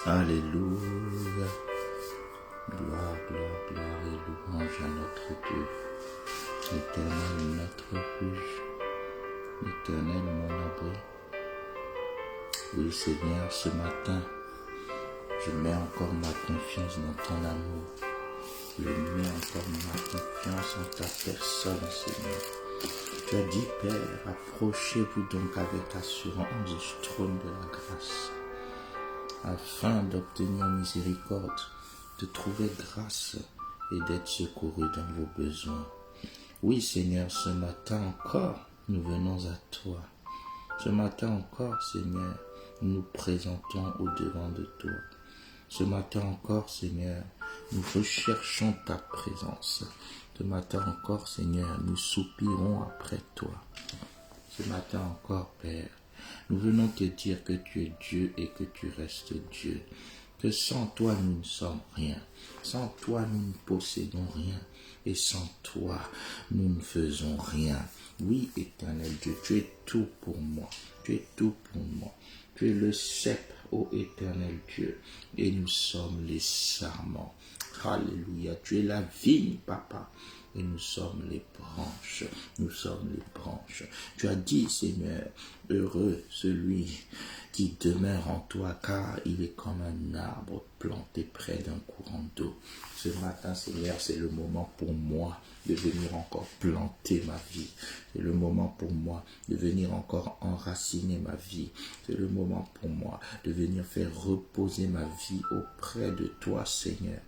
Alléluia. Gloire, gloire, gloire et louange à notre Dieu. L'Éternel, notre refuge. L'Éternel, mon abri. Oui, Seigneur, ce matin, je mets encore ma confiance dans ton amour. Je mets encore ma confiance en ta personne, Seigneur. Tu as dit, Père, approchez-vous donc avec assurance du trône de la grâce, afin d'obtenir miséricorde, de trouver grâce et d'être secouru dans vos besoins. Oui, Seigneur, ce matin encore, nous venons à toi. Ce matin encore, Seigneur, nous nous présentons au-devant de toi. Ce matin encore, Seigneur, nous recherchons ta présence. Ce matin encore, Seigneur, nous soupirons après toi. Ce matin encore, Père, nous venons te dire que tu es Dieu et que tu restes Dieu. Que sans toi, nous ne sommes rien. Sans toi, nous ne possédons rien. Et sans toi, nous ne faisons rien. Oui, Éternel Dieu, tu es tout pour moi. Tu es tout pour moi. Tu es le cep, ô Éternel Dieu, et nous sommes les sarments. Alléluia. Tu es la vigne, Papa, et nous sommes les branches. Nous sommes les branches. Tu as dit, Seigneur, heureux celui qui demeure en toi, car il est comme un arbre planté près d'un courant d'eau. Ce matin, Seigneur, c'est le moment pour moi de venir encore planter ma vie. C'est le moment pour moi de venir encore enraciner ma vie. C'est le moment pour moi de venir faire reposer ma vie auprès de toi, Seigneur.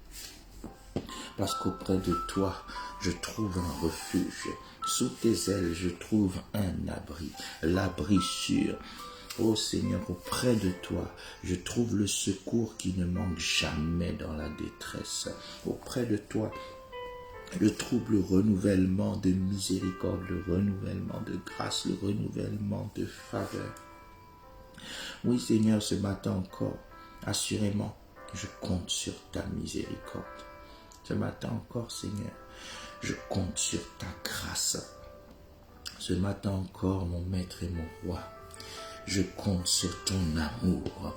Parce qu'auprès de toi, je trouve un refuge. Sous tes ailes, je trouve un abri. L'abri sûr. Ô Seigneur, auprès de toi, je trouve le secours qui ne manque jamais dans la détresse. Auprès de toi, je trouve le renouvellement de miséricorde, le renouvellement de grâce, le renouvellement de faveur. Oui, Seigneur, ce matin encore, assurément, je compte sur ta miséricorde. Ce matin encore, Seigneur, je compte sur ta grâce. Ce matin encore, mon maître et mon roi, je compte sur ton amour.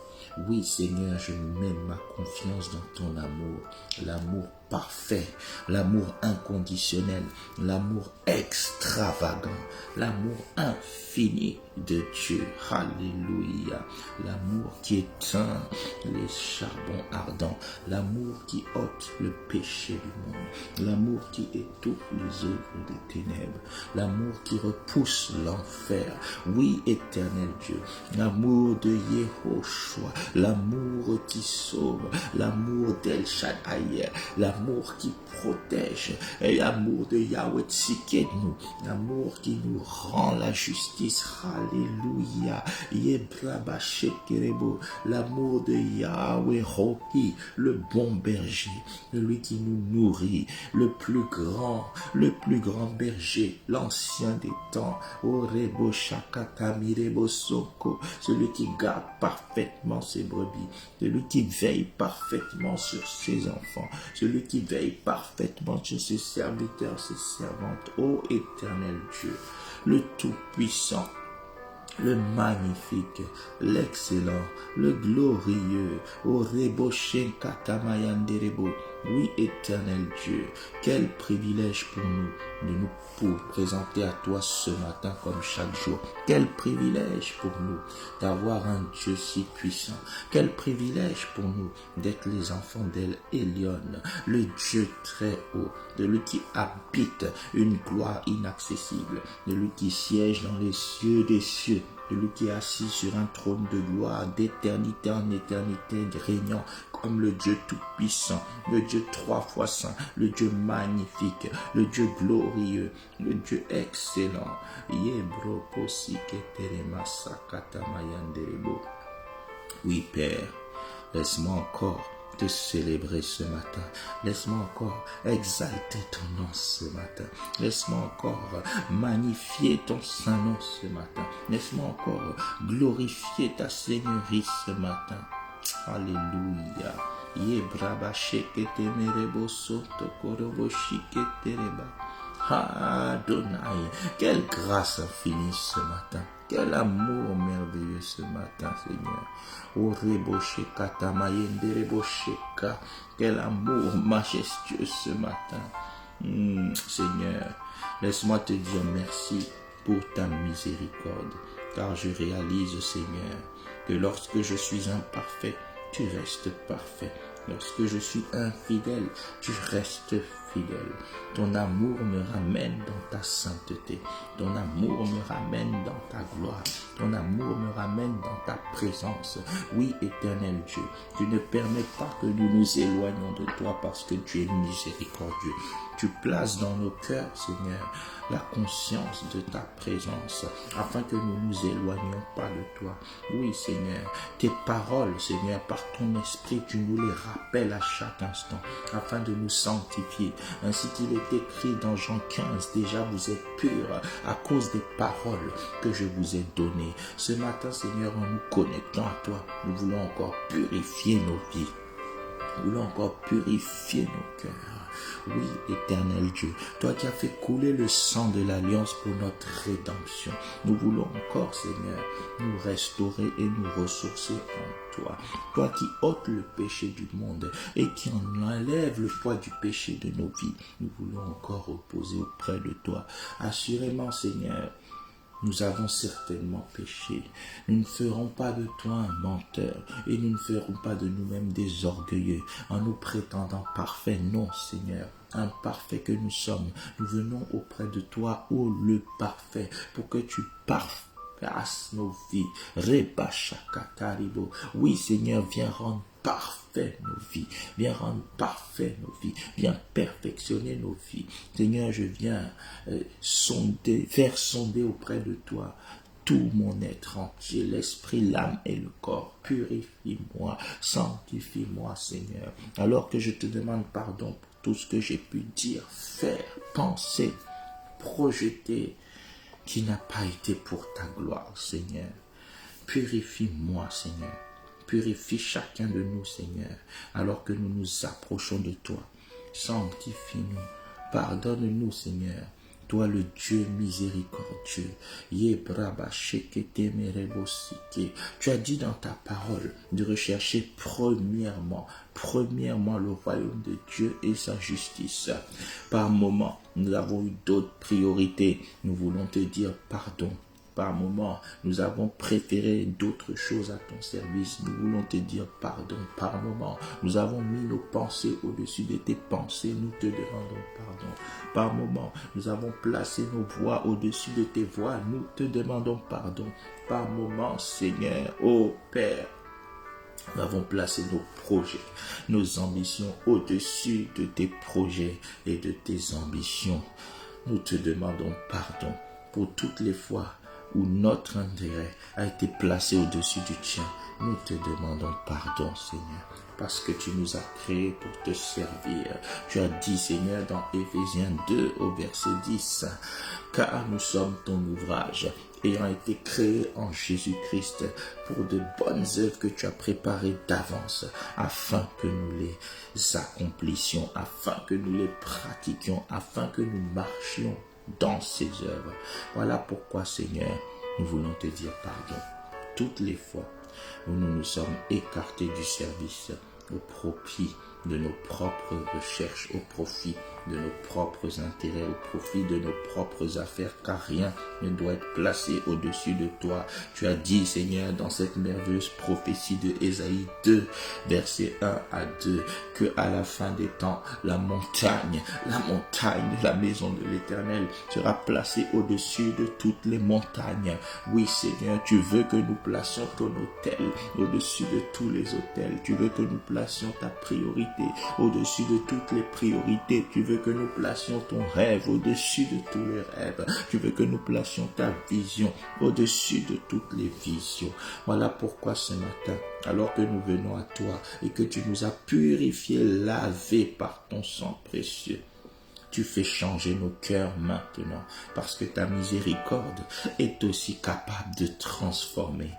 Oui, Seigneur, je mets ma confiance dans ton amour. L'amour parfait, l'amour inconditionnel, l'amour extravagant, l'amour infini de Dieu. Alléluia. L'amour qui éteint les charbons ardents, l'amour qui ôte le péché du monde, l'amour qui étouffe les œuvres des ténèbres, l'amour qui repousse l'enfer. Oui, Éternel Dieu, l'amour de Yehoshua, l'amour qui sauve, l'amour d'El Shaddai, l'amour qui protège, et l'amour de Yahweh Tsikenu, l'amour qui nous rend la justice. Alléluia. Yebrabashekerebo, l'amour de Yahweh Rohi, le bon berger, celui qui nous nourrit, le plus grand berger, l'ancien des temps, Orebo Shakata Mirebo Soko, celui qui garde parfaitement ses brebis, celui qui veille parfaitement sur ses enfants, celui qui veille parfaitement sur ses serviteurs, ses servantes. Ô Éternel Dieu, le Tout-Puissant, le magnifique, l'excellent, le glorieux, Orebo Shenkatamayanderebo. Oui, Éternel Dieu, quel privilège pour nous de nous présenter à toi ce matin comme chaque jour. Quel privilège pour nous d'avoir un Dieu si puissant. Quel privilège pour nous d'être les enfants d'El Elyon, le Dieu très haut, de lui qui habite une gloire inaccessible, de lui qui siège dans les cieux des cieux, de lui qui est assis sur un trône de gloire d'éternité en éternité, régnant comme le Dieu tout-puissant, le Dieu trois fois saint, le Dieu magnifique, le Dieu glorieux, le Dieu excellent. Oui, Père, laisse-moi encore te célébrer ce matin. Laisse-moi encore exalter ton nom ce matin. Laisse-moi encore magnifier ton saint nom ce matin. Laisse-moi encore glorifier ta seigneurie ce matin. Alléluia. Adonai, quelle grâce infinie ce matin. Quel amour merveilleux ce matin, Seigneur. Quel amour majestueux ce matin. Seigneur, laisse-moi te dire merci pour ta miséricorde, car je réalise, Seigneur, que lorsque je suis imparfait, tu restes parfait. Lorsque je suis infidèle, tu restes fidèle. Ton amour me ramène dans ta sainteté. Ton amour me ramène dans ta gloire. Ton amour me ramène dans ta présence. Oui, éternel Dieu, tu ne permets pas que nous nous éloignions de toi parce que tu es miséricordieux. Tu places dans nos cœurs, Seigneur, la conscience de ta présence, afin que nous ne nous éloignions pas de toi. Oui, Seigneur, tes paroles, Seigneur, par ton esprit, tu nous les rappelles à chaque instant, afin de nous sanctifier. Ainsi qu'il est écrit dans Jean 15, déjà vous êtes purs à cause des paroles que je vous ai données. Ce matin, Seigneur, en nous connectant à toi, nous voulons encore purifier nos vies. Nous voulons encore purifier nos cœurs. Oui, éternel Dieu, toi qui as fait couler le sang de l'alliance pour notre rédemption, nous voulons encore, Seigneur, nous restaurer et nous ressourcer en toi. Toi qui ôtes le péché du monde et qui en enlève le poids du péché de nos vies, nous voulons encore reposer auprès de toi. Assurément, Seigneur, nous avons certainement péché. Nous ne ferons pas de toi un menteur et nous ne ferons pas de nous-mêmes des orgueilleux en nous prétendant parfaits. Non, Seigneur, imparfaits que nous sommes, nous venons auprès de toi, ô le parfait, pour que tu parfasses nos vies. Oui, Seigneur, viens rendre parfait nos vies, viens rendre parfait nos vies, viens perfectionner nos vies. Seigneur, je viens faire sonder auprès de toi tout mon être entier, l'esprit, l'âme et le corps. Purifie-moi, sanctifie-moi, Seigneur. Alors que je te demande pardon pour tout ce que j'ai pu dire, faire, penser, projeter, qui n'a pas été pour ta gloire, Seigneur. Purifie-moi, Seigneur. Purifie chacun de nous, Seigneur, alors que nous nous approchons de toi. Sanctifie-nous. Pardonne-nous, Seigneur. Toi, le Dieu miséricordieux. Tu as dit dans ta parole de rechercher premièrement le royaume de Dieu et sa justice. Par moments, nous avons eu d'autres priorités. Nous voulons te dire pardon. Par moments, nous avons préféré d'autres choses à ton service. Nous voulons te dire pardon. Par moments, nous avons mis nos pensées au-dessus de tes pensées. Nous te demandons pardon. Par moments, nous avons placé nos voix au-dessus de tes voix. Nous te demandons pardon. Par moments, Seigneur, ô Père, nous avons placé nos projets, nos ambitions au-dessus de tes projets et de tes ambitions. Nous te demandons pardon pour toutes les fois où notre intérêt a été placé au-dessus du tien. Nous te demandons pardon, Seigneur, parce que tu nous as créés pour te servir. Tu as dit, Seigneur, dans Éphésiens 2 au verset 10, car nous sommes ton ouvrage, ayant été créés en Jésus-Christ pour de bonnes œuvres que tu as préparées d'avance, afin que nous les accomplissions, afin que nous les pratiquions, afin que nous marchions dans ces œuvres. Voilà pourquoi, Seigneur, nous voulons te dire pardon. Toutes les fois où nous nous sommes écartés du service au profit de nos propres recherches, au profit de nos propres intérêts, au profit de nos propres affaires, car rien ne doit être placé au-dessus de toi. Tu as dit, Seigneur, dans cette merveilleuse prophétie de Ésaïe 2, versets 1 à 2, que à la fin des temps, la montagne de la maison de l'Éternel sera placée au-dessus de toutes les montagnes. Oui, Seigneur, tu veux que nous placions ton autel au-dessus de tous les autels. Tu veux que nous placions ta priorité au-dessus de toutes les priorités. Tu veux que nous placions ton rêve au-dessus de tous les rêves. Tu veux que nous placions ta vision au-dessus de toutes les visions. Voilà pourquoi ce matin, alors que nous venons à toi et que tu nous as purifiés, lavés par ton sang précieux, tu fais changer nos cœurs maintenant, parce que ta miséricorde est aussi capable de transformer.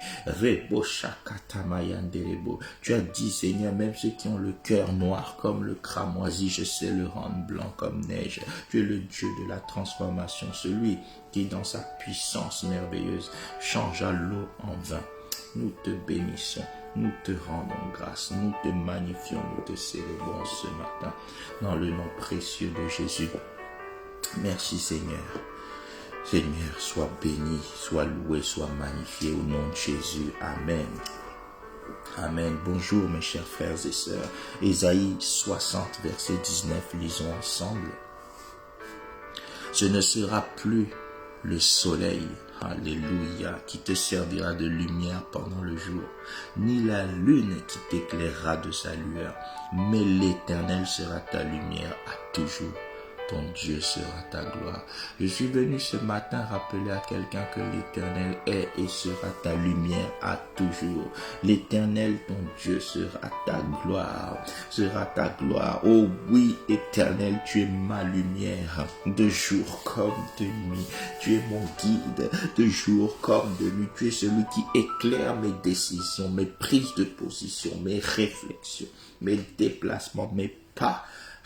Tu as dit, Seigneur, même ceux qui ont le cœur noir comme le cramoisi, je sais le rendre blanc comme neige. Tu es le Dieu de la transformation, celui qui, dans sa puissance merveilleuse, changea l'eau en vin. Nous te bénissons, nous te rendons grâce, nous te magnifions, nous te célébrons ce matin, dans le nom précieux de Jésus. Merci Seigneur. Seigneur, sois béni, sois loué, sois magnifié au nom de Jésus. Amen. Amen. Bonjour mes chers frères et sœurs. Ésaïe 60, verset 19, lisons ensemble. Ce ne sera plus le soleil, alléluia, qui te servira de lumière pendant le jour, ni la lune qui t'éclairera de sa lueur, mais l'Éternel sera ta lumière à toujours. Ton Dieu sera ta gloire. Je suis venu ce matin rappeler à quelqu'un que l'Éternel est et sera ta lumière à toujours. L'Éternel, ton Dieu, sera ta gloire. Sera ta gloire. Oh oui, Éternel, tu es ma lumière, de jour comme de nuit. Tu es mon guide, de jour comme de nuit. Tu es celui qui éclaire mes décisions, mes prises de position, mes réflexions, mes déplacements, mes pas.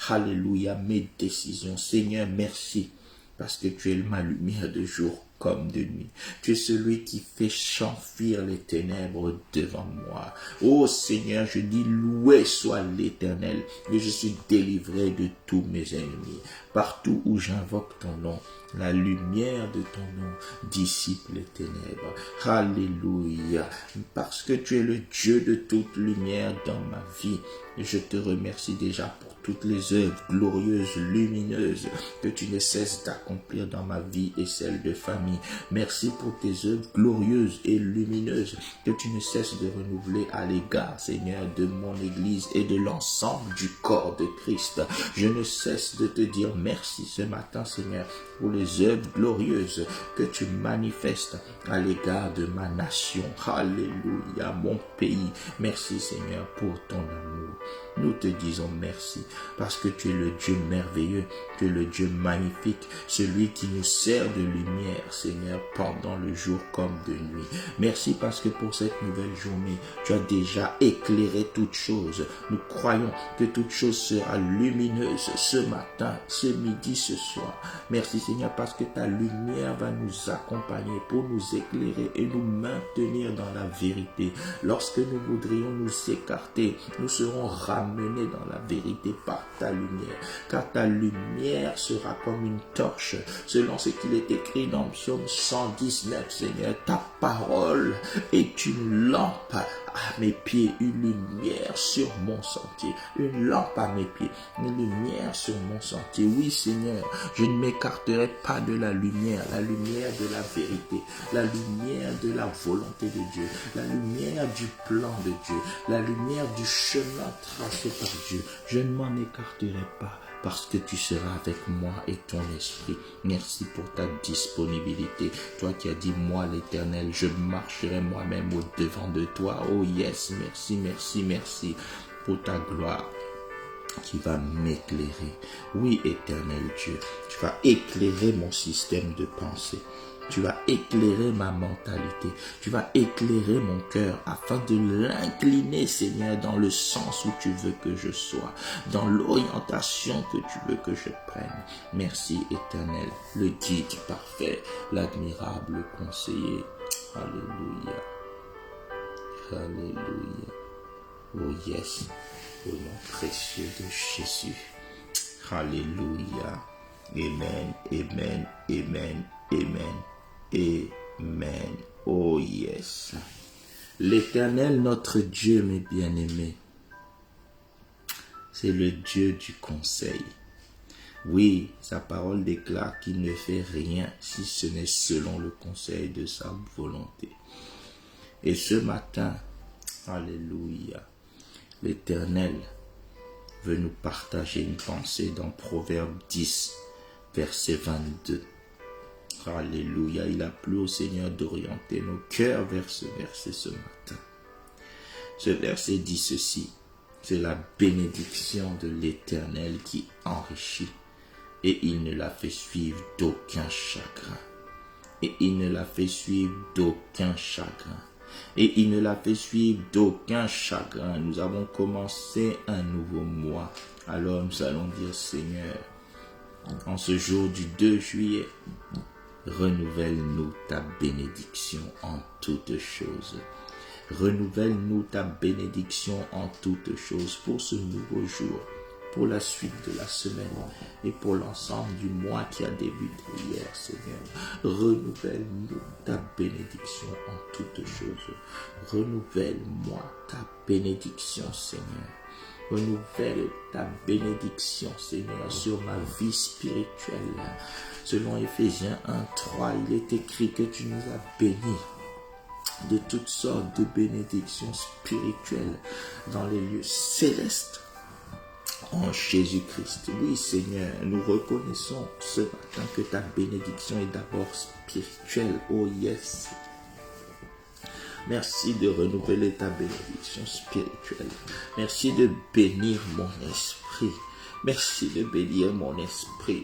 Alléluia, mes décisions. Seigneur, merci, parce que tu es ma lumière de jour comme de nuit. Tu es celui qui fait s'enfuir les ténèbres devant moi. Oh Seigneur, je dis loué soit l'Éternel, et je suis délivré de tous mes ennemis. Partout où j'invoque ton nom, la lumière de ton nom dissipe les ténèbres. Alléluia. Parce que tu es le Dieu de toute lumière dans ma vie. Et je te remercie déjà pour toutes les œuvres glorieuses, lumineuses que tu ne cesses d'accomplir dans ma vie et celle de famille. Merci pour tes œuvres glorieuses et lumineuses que tu ne cesses de renouveler à l'égard, Seigneur, de mon Église et de l'ensemble du corps de Christ. Je ne cesse de te dire merci ce matin, Seigneur, pour les œuvres glorieuses que tu manifestes à l'égard de ma nation. Alléluia, mon pays. Merci, Seigneur, pour ton amour. Nous te disons merci parce que tu es le Dieu merveilleux, tu es le Dieu magnifique, celui qui nous sert de lumière, Seigneur, pendant le jour comme de nuit. Merci parce que pour cette nouvelle journée, tu as déjà éclairé toutes choses. Nous croyons que toute chose sera lumineuse ce matin, ce midi, ce soir. Merci Seigneur parce que ta lumière va nous accompagner pour nous éclairer et nous maintenir dans la vérité. Lorsque nous voudrions nous écarter, nous serons ramenés dans la vérité par ta lumière, car ta lumière sera comme une torche, selon ce qu'il est écrit dans Psaume 119, Seigneur. Ta parole est une lampe à mes pieds, une lumière sur mon sentier, une lampe à mes pieds, une lumière sur mon sentier. Oui, Seigneur, je ne m'écarterai pas de la lumière de la vérité, la lumière de la volonté de Dieu, la lumière du plan de Dieu, la lumière du chemin tracé par Dieu. Je ne m'en écarterai pas parce que tu seras avec moi et ton esprit. Merci pour ta disponibilité. Toi qui as dit, moi l'Éternel, je marcherai moi-même au devant de toi. Oh yes, merci, merci, merci pour ta gloire qui va m'éclairer. Oui, Éternel Dieu, tu vas éclairer mon système de pensée. Tu vas éclairer ma mentalité. Tu vas éclairer mon cœur afin de l'incliner, Seigneur, dans le sens où tu veux que je sois, dans l'orientation que tu veux que je prenne. Merci, Éternel, le guide parfait, l'admirable conseiller. Alléluia. Alléluia. Oh yes, au nom précieux de Jésus. Alléluia. Amen, amen, amen, amen. Amen. Oh yes. L'Éternel, notre Dieu, mes bien-aimés, c'est le Dieu du conseil. Oui, sa parole déclare qu'il ne fait rien si ce n'est selon le conseil de sa volonté. Et ce matin, alléluia, l'Éternel veut nous partager une pensée dans Proverbe 10, verset 22. Alléluia, il a plu au Seigneur d'orienter nos cœurs vers ce verset ce matin. Ce verset dit ceci, c'est la bénédiction de l'Éternel qui enrichit Et il ne la fait suivre d'aucun chagrin. Et il ne la fait suivre d'aucun chagrin. Et il ne la fait suivre d'aucun chagrin. Nous avons commencé un nouveau mois. Alors nous allons dire, Seigneur, en ce jour du 2 juillet, renouvelle-nous ta bénédiction en toutes choses. Renouvelle-nous ta bénédiction en toutes choses pour ce nouveau jour, pour la suite de la semaine et pour l'ensemble du mois qui a débuté hier, Seigneur. Renouvelle-nous ta bénédiction en toutes choses. Renouvelle-moi ta bénédiction, Seigneur. Renouvelle ta bénédiction, Seigneur, sur ma vie spirituelle. Selon Éphésiens 1:3, il est écrit que tu nous as bénis de toutes sortes de bénédictions spirituelles dans les lieux célestes en Jésus-Christ. Oui, Seigneur, nous reconnaissons ce matin que ta bénédiction est d'abord spirituelle. Oh yes. Merci de renouveler ta bénédiction spirituelle. Merci de bénir mon esprit. Merci de bénir mon esprit.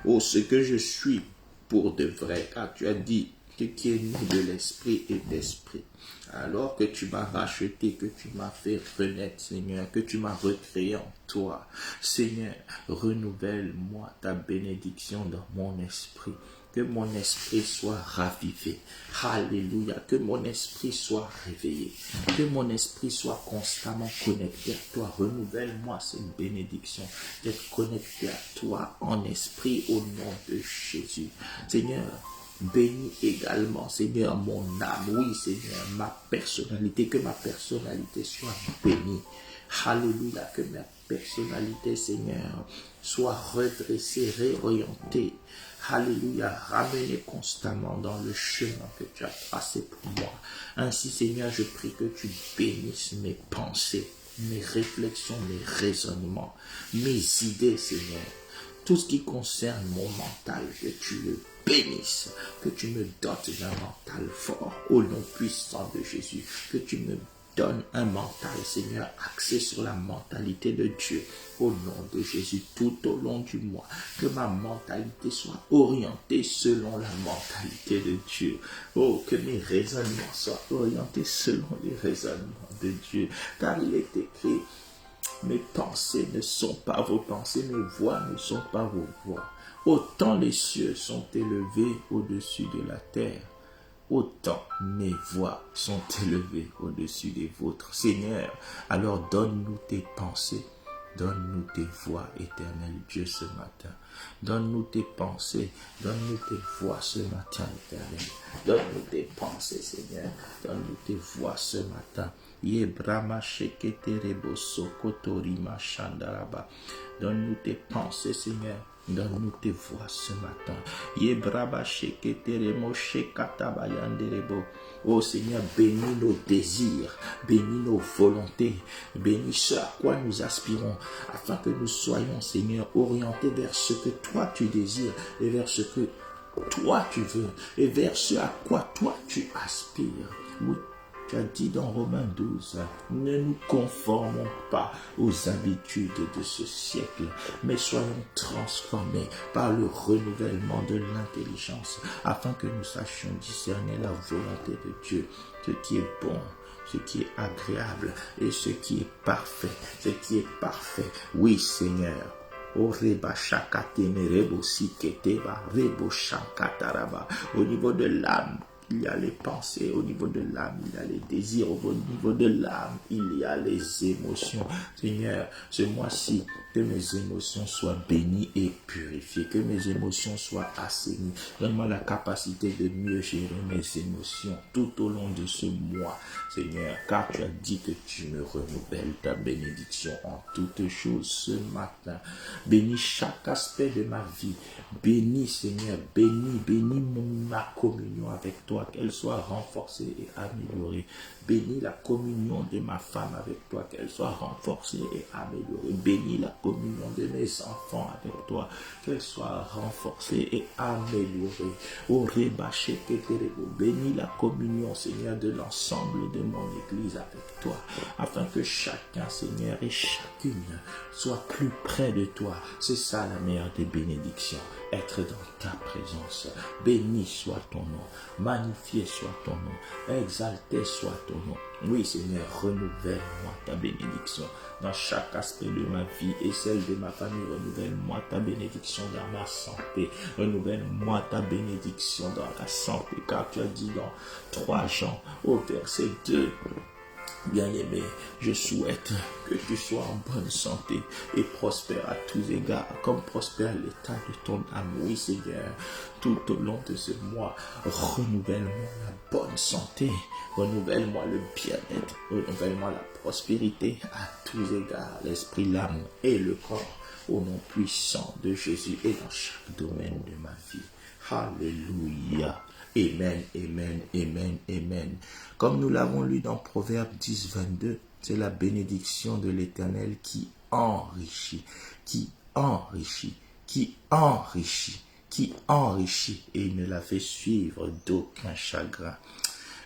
Oh, ce que je suis pour de vrai, car tu as dit que qui est né de l'esprit et d'esprit. Alors que tu m'as racheté, que tu m'as fait renaître, Seigneur, que tu m'as recréé en toi. Seigneur, renouvelle-moi ta bénédiction dans mon esprit. Que mon esprit soit ravivé. Alléluia. Que mon esprit soit réveillé. Que mon esprit soit constamment connecté à toi. Renouvelle-moi cette bénédiction d'être connecté à toi en esprit au nom de Jésus. Seigneur, bénis également, Seigneur, mon âme. Oui, Seigneur, ma personnalité. Que ma personnalité soit bénie. Alléluia. Que ma personnalité, Seigneur, soit redressée, réorientée. Alléluia, ramenez constamment dans le chemin que tu as tracé pour moi. Ainsi, Seigneur, je prie que tu bénisses mes pensées, mes réflexions, mes raisonnements, mes idées, Seigneur. Tout ce qui concerne mon mental, que tu le bénisses, que tu me dotes d'un mental fort, au nom puissant de Jésus, que tu me donne un mental, Seigneur, axé sur la mentalité de Dieu. Au nom de Jésus, tout au long du mois, que ma mentalité soit orientée selon la mentalité de Dieu. Oh, que mes raisonnements soient orientés selon les raisonnements de Dieu. Car il est écrit, mes pensées ne sont pas vos pensées, mes voix ne sont pas vos voix. Autant les cieux sont élevés au-dessus de la terre, autant mes voix sont élevées au-dessus des vôtres. Seigneur, alors donne-nous tes pensées, donne-nous tes voix, éternel Dieu, ce matin. Donne-nous tes pensées, donne-nous tes voix ce matin, éternel. Donne-nous tes pensées, Seigneur. Donne-nous tes voix ce matin. Donne-nous tes pensées, Seigneur. Donne-nous tes voix ce matin. Oh Seigneur, bénis nos désirs, bénis nos volontés, bénis ce à quoi nous aspirons, afin que nous soyons, Seigneur, orientés vers ce que toi tu désires et vers ce que toi tu veux et vers ce à quoi toi tu aspires. Oui. Tu as dit dans Romains 12, ne nous conformons pas aux habitudes de ce siècle, mais soyons transformés par le renouvellement de l'intelligence, afin que nous sachions discerner la volonté de Dieu, ce qui est bon, ce qui est agréable et ce qui est parfait. Ce qui est parfait, oui Seigneur. Au niveau de l'âme, il y a les pensées, au niveau de l'âme, il y a les désirs, au niveau de l'âme, il y a les émotions. Seigneur, ce mois-ci, que mes émotions soient bénies et purifiées, que mes émotions soient assainies. Donne-moi la capacité de mieux gérer mes émotions tout au long de ce mois, Seigneur, car tu as dit que tu me renouvelles ta bénédiction en toutes choses ce matin. Bénis chaque aspect de ma vie. Bénis, Seigneur, bénis ma communion avec toi. toi, qu'elle soit renforcée et améliorée. Bénis la communion de ma femme avec toi, qu'elle soit renforcée et améliorée. Bénis la communion de mes enfants avec toi, qu'elle soit renforcée et améliorée. Bénis la communion, Seigneur, de l'ensemble de mon Église avec toi, afin que chacun, Seigneur, et chacune soit plus près de toi. C'est ça la meilleure des bénédictions, être dans ta présence. Béni soit ton nom, magnifié soit ton nom, exalté soit ton nom. Oui, Seigneur, renouvelle-moi ta bénédiction dans chaque aspect de ma vie et celle de ma famille. Renouvelle-moi ta bénédiction dans ma santé. Renouvelle-moi ta bénédiction dans la santé, car tu as dit dans 3 Jean au verset 2, bien-aimé, je souhaite que tu sois en bonne santé et prospère à tous égards, comme prospère l'état de ton âme. Oui, Seigneur, tout au long de ce mois, renouvelle-moi la bonne santé, renouvelle-moi le bien-être, renouvelle-moi la prospérité à tous égards, l'esprit, l'âme et le corps, au nom puissant de Jésus et dans chaque domaine de ma vie. Alléluia. Amen, amen, amen, amen. Comme nous l'avons lu dans Proverbe 10, 22, c'est la bénédiction de l'Éternel qui enrichit, qui enrichit, qui enrichit, qui enrichit, et il ne la fait suivre d'aucun chagrin.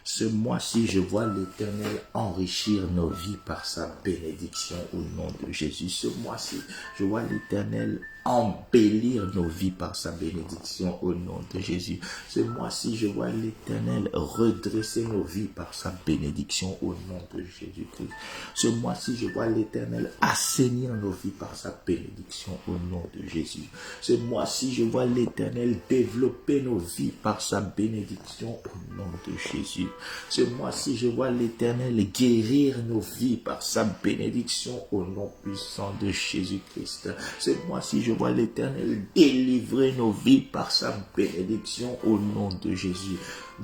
Ce mois-ci, je vois l'Éternel enrichir nos vies par sa bénédiction au nom de Jésus. Ce mois-ci, je vois l'Éternel embellir nos vies par sa bénédiction au nom de Jésus. Ce mois-ci, je vois l'Éternel redresser nos vies par sa bénédiction au nom de Jésus-Christ. Ce mois-ci, je vois l'Éternel assainir nos vies par sa bénédiction au nom de Jésus. Ce mois-ci, je vois l'Éternel développer nos vies par sa bénédiction au nom de Jésus. Ce mois-ci, je vois l'Éternel guérir nos vies par sa bénédiction au nom puissant de Jésus-Christ. Ce mois-ci, je vois l'Éternel délivrer nos vies par sa bénédiction au nom de Jésus.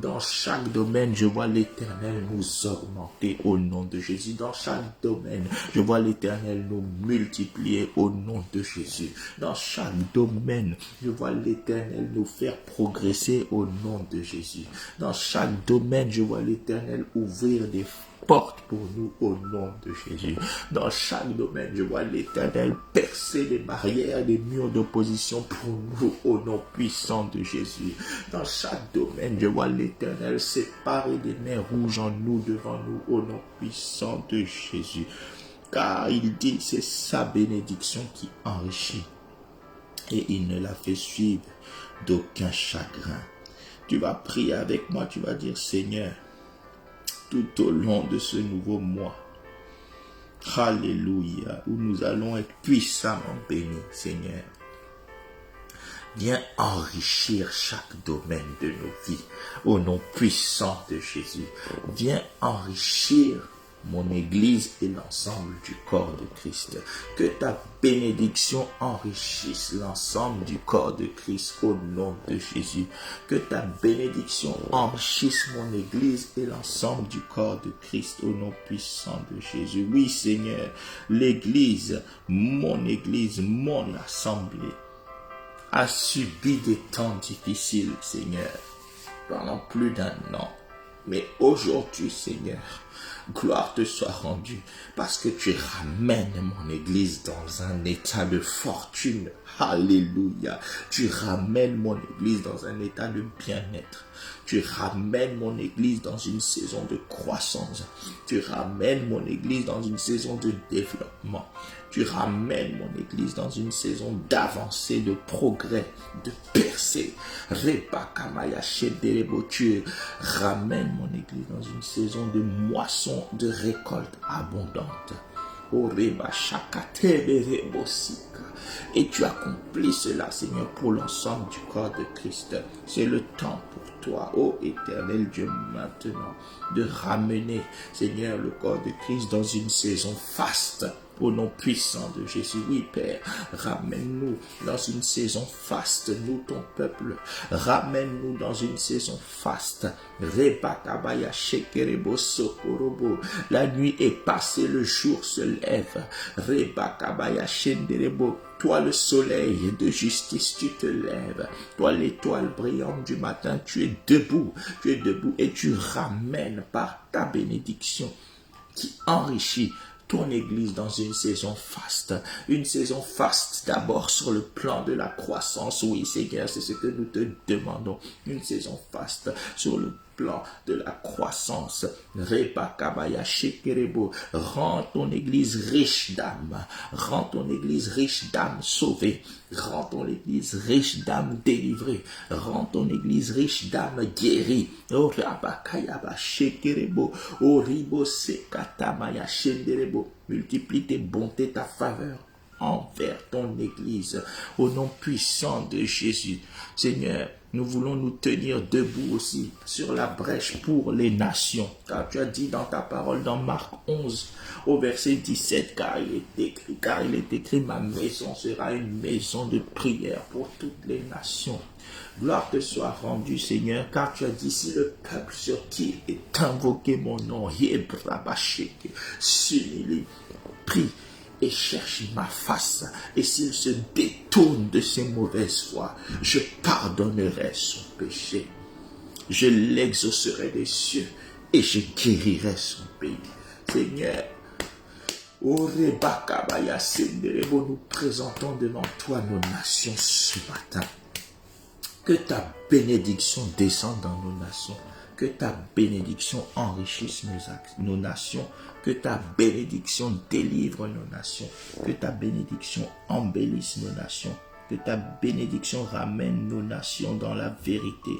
Dans chaque domaine, je vois l'Éternel nous augmenter au nom de Jésus. Dans chaque domaine, je vois l'Éternel nous multiplier au nom de Jésus. Dans chaque domaine, je vois l'Éternel nous faire progresser au nom de Jésus. Dans chaque domaine, je vois l'Éternel ouvrir des porte pour nous au nom de Jésus. Dans chaque domaine, je vois l'Éternel percer les barrières, des murs d'opposition pour nous au nom puissant de Jésus. Dans chaque domaine, je vois l'Éternel séparer des mers rouges en nous, devant nous au nom puissant de Jésus. Car il dit, c'est sa bénédiction qui enrichit et il ne la fait suivre d'aucun chagrin. Tu vas prier avec moi, tu vas dire, Seigneur, tout au long de ce nouveau mois, alléluia, où nous allons être puissamment bénis, Seigneur. Viens enrichir chaque domaine de nos vies, au nom puissant de Jésus. Viens enrichir mon Église et l'ensemble du corps de Christ. Que ta bénédiction enrichisse l'ensemble du corps de Christ au nom de Jésus. Que ta bénédiction enrichisse mon Église et l'ensemble du corps de Christ au nom puissant de Jésus. Oui, Seigneur, l'Église, mon assemblée a subi des temps difficiles, Seigneur, pendant plus d'1 an. Mais aujourd'hui, Seigneur, gloire te soit rendue parce que tu ramènes mon Église dans un état de fortune. Alléluia. Tu ramènes mon Église dans un état de bien-être. Tu ramènes mon Église dans une saison de croissance. Tu ramènes mon Église dans une saison de développement. Tu ramènes mon Église dans une saison d'avancée, de progrès, de percée. Tu ramènes mon Église dans une saison de moisson, de récolte abondante. Et tu accomplis cela, Seigneur, pour l'ensemble du corps de Christ. C'est le temps pour toi, ô éternel Dieu, maintenant, de ramener, Seigneur, le corps de Christ dans une saison faste, Au nom puissant de Jésus, oui Père, ramène-nous dans une saison faste, nous ton peuple, ramène-nous dans une saison faste. Rebakabaya shekerebo sokorobo, la nuit est passée, le jour se lève. Rebakabaya shenderebo, toi le soleil de justice, tu te lèves. Toi l'étoile brillante du matin, tu es debout et tu ramènes par ta bénédiction qui enrichit ton église dans une saison faste d'abord sur le plan de la croissance. Oui Seigneur, c'est ce que nous te demandons, une saison faste sur le plan de la croissance. Rebakabaya shekerebo, rends ton église riche d'âmes, rends ton église riche d'âmes sauvées, rends ton église riche d'âmes délivrées, rends ton église riche d'âmes guéries. Oh rabakayaba shekerebo, oh ribo sekatamaya shenderebo, multiplie tes bontés, ta faveur envers ton église, au nom puissant de Jésus. Seigneur, nous voulons nous tenir debout aussi sur la brèche pour les nations, car tu as dit dans ta parole dans Marc 11 au verset 17, car il est écrit, ma maison sera une maison de prière pour toutes les nations. Gloire te soit rendue, Seigneur, car tu as dit, si le peuple sur qui est invoqué mon nom, s'humilie, prie et cherche ma face, et s'il se détourne de ses mauvaises voies, je pardonnerai son péché, je l'exaucerai des cieux et je guérirai son pays. Seigneur, nous présentons devant toi nos nations ce matin. Que ta bénédiction descende dans nos nations. Que ta bénédiction enrichisse nos nations. Que ta bénédiction délivre nos nations. Que ta bénédiction embellisse nos nations. Que ta bénédiction ramène nos nations dans la vérité.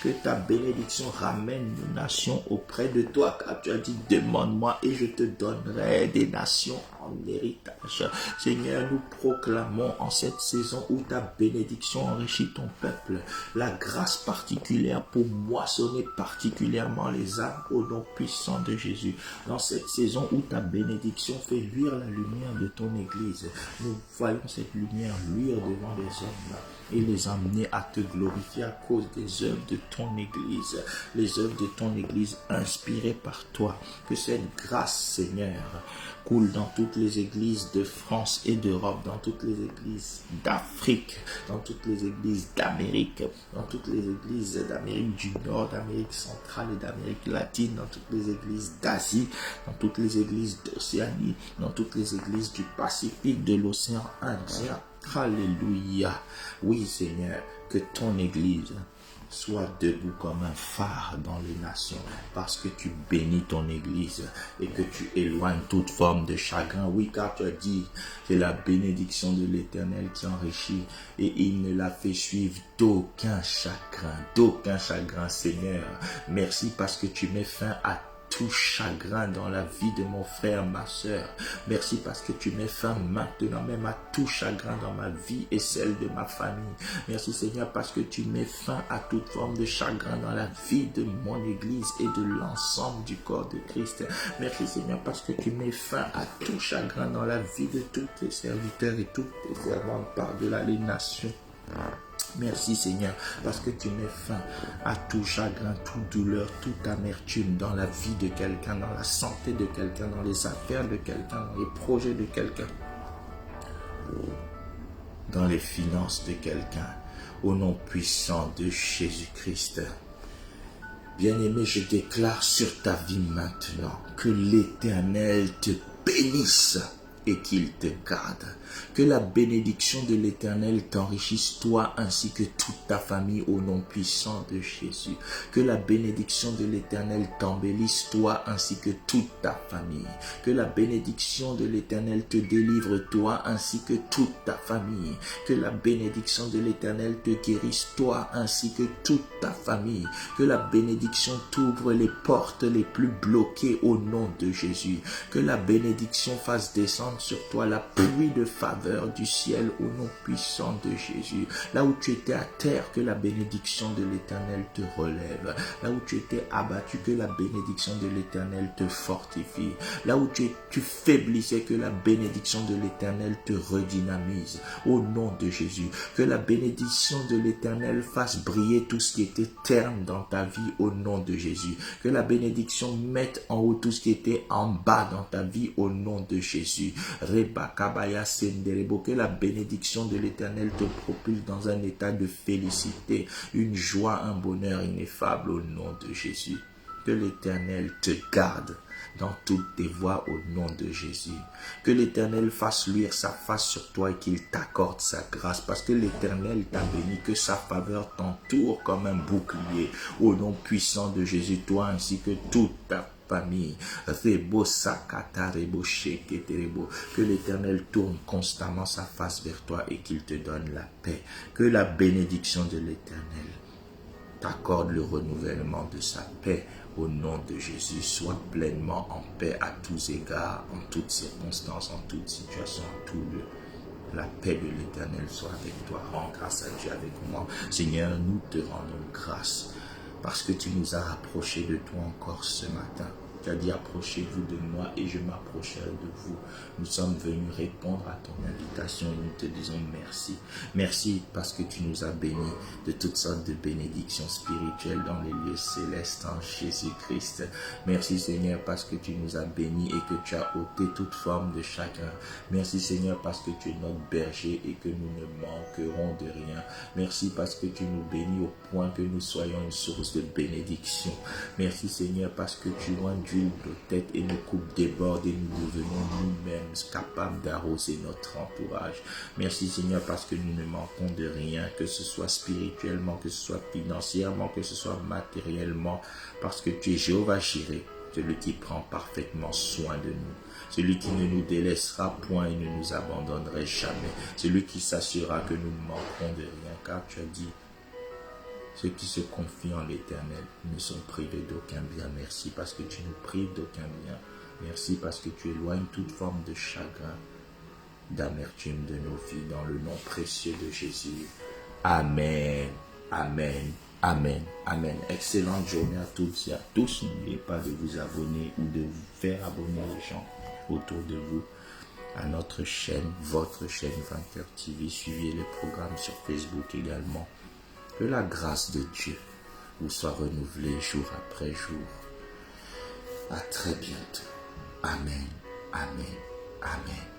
Que ta bénédiction ramène nos nations auprès de toi. Car tu as dit, demande-moi et je te donnerai des nations en héritage. Seigneur, nous proclamons en cette saison où ta bénédiction enrichit ton peuple, la grâce particulière pour moissonner particulièrement les âmes au nom puissant de Jésus. Dans cette saison où ta bénédiction fait luire la lumière de ton église, nous voyons cette lumière luire devant les hommes et les amener à te glorifier à cause des œuvres de ton église, les œuvres de ton église inspirées par toi. Que cette grâce, Seigneur, coule dans toutes les églises de France et d'Europe, dans toutes les églises d'Afrique, dans toutes les églises d'Amérique, dans toutes les églises d'Amérique du Nord, d'Amérique centrale et d'Amérique latine, dans toutes les églises d'Asie, dans toutes les églises d'Océanie, dans toutes les églises du Pacifique, de l'océan Indien. Alléluia. Oui Seigneur, que ton église soit debout comme un phare dans les nations, parce que tu bénis ton église et que tu éloignes toute forme de chagrin. Oui, car tu as dit, c'est la bénédiction de l'Éternel qui enrichit et il ne la fait suivre d'aucun chagrin, Seigneur. Merci parce que tu mets fin à tout chagrin dans la vie de mon frère, ma soeur. Merci parce que tu mets fin maintenant même à tout chagrin dans ma vie et celle de ma famille. Merci Seigneur parce que tu mets fin à toute forme de chagrin dans la vie de mon église et de l'ensemble du corps de Christ. Merci Seigneur parce que tu mets fin à tout chagrin dans la vie de tous tes serviteurs et toutes tes servantes par-delà les nations. Merci Seigneur parce que tu mets fin à tout chagrin, toute douleur, toute amertume dans la vie de quelqu'un, dans la santé de quelqu'un, dans les affaires de quelqu'un, dans les projets de quelqu'un, dans les finances de quelqu'un, au nom puissant de Jésus-Christ. Bien-aimé, je déclare sur ta vie maintenant que l'Éternel te bénisse et qu'il te garde. Que la bénédiction de l'Éternel t'enrichisse toi ainsi que toute ta famille au nom puissant de Jésus. Que la bénédiction de l'Éternel t'embellisse toi ainsi que toute ta famille. Que la bénédiction de l'Éternel te délivre toi ainsi que toute ta famille. Que la bénédiction de l'Éternel te guérisse toi ainsi que toute ta famille. Que la bénédiction t'ouvre les portes les plus bloquées au nom de Jésus. Que la bénédiction fasse descendre descende sur toi la pluie de faveur du ciel au nom puissant de Jésus. Là où tu étais à terre, que la bénédiction de l'Éternel te relève. Là où tu étais abattu, que la bénédiction de l'Éternel te fortifie. Là où tu faiblissais, que la bénédiction de l'Éternel te redynamise. Au nom de Jésus, que la bénédiction de l'Éternel fasse briller tout ce qui était terne dans ta vie au nom de Jésus. Que la bénédiction mette en haut tout ce qui était en bas dans ta vie au nom de Jésus. Reba Kabaya Senderebo, que la bénédiction de l'Éternel te propulse dans un état de félicité, une joie, un bonheur ineffable au nom de Jésus. Que l'Éternel te garde dans toutes tes voies au nom de Jésus. Que l'Éternel fasse luire sa face sur toi et qu'il t'accorde sa grâce parce que l'Éternel t'a béni, que sa faveur t'entoure comme un bouclier au nom puissant de Jésus, toi ainsi que toute ta famille. Que l'Éternel tourne constamment sa face vers toi et qu'il te donne la paix. Que la bénédiction de l'Éternel t'accorde le renouvellement de sa paix au nom de Jésus. Sois pleinement en paix à tous égards, en toutes circonstances, en toute situation, en tout lieu. La paix de l'Éternel soit avec toi. Rends grâce à Dieu avec moi. Seigneur, nous te rendons grâce parce que tu nous as rapprochés de toi encore ce matin. Tu as dit approchez-vous de moi et je m'approcherai de vous. Nous sommes venus répondre à ton invitation et nous te disons merci. Merci parce que tu nous as bénis de toutes sortes de bénédictions spirituelles dans les lieux célestes en Jésus-Christ. Merci Seigneur parce que tu nous as bénis et que tu as ôté toute forme de chagrin. Merci Seigneur parce que tu es notre berger et que nous ne manquerons de rien. Merci parce que tu nous bénis au point que nous soyons une source de bénédiction. Merci Seigneur parce que tu loin d'huile nos têtes et nos coupes débordent et nous devenons nous-mêmes capables d'arroser notre entourage. Merci Seigneur parce que nous ne manquons de rien, que ce soit spirituellement, que ce soit financièrement, que ce soit matériellement, parce que tu es Jéhovah Jireh, celui qui prend parfaitement soin de nous, celui qui ne nous délaissera point et ne nous abandonnerait jamais, celui qui s'assurera que nous ne manquerons de rien, car tu as dit ceux qui se confient en l'Éternel ne sont privés d'aucun bien. Merci parce que tu nous prives d'aucun bien. Merci parce que tu éloignes toute forme de chagrin, d'amertume de nos vies dans le nom précieux de Jésus. Amen. Amen. Amen. Amen. Excellente journée à toutes et à tous. N'oubliez pas de vous abonner ou de vous faire abonner les gens autour de vous à notre chaîne, votre chaîne Vainqueur TV. Suivez les programmes sur Facebook également. Que la grâce de Dieu vous soit renouvelée jour après jour. À très bientôt. Amen. Amen. Amen.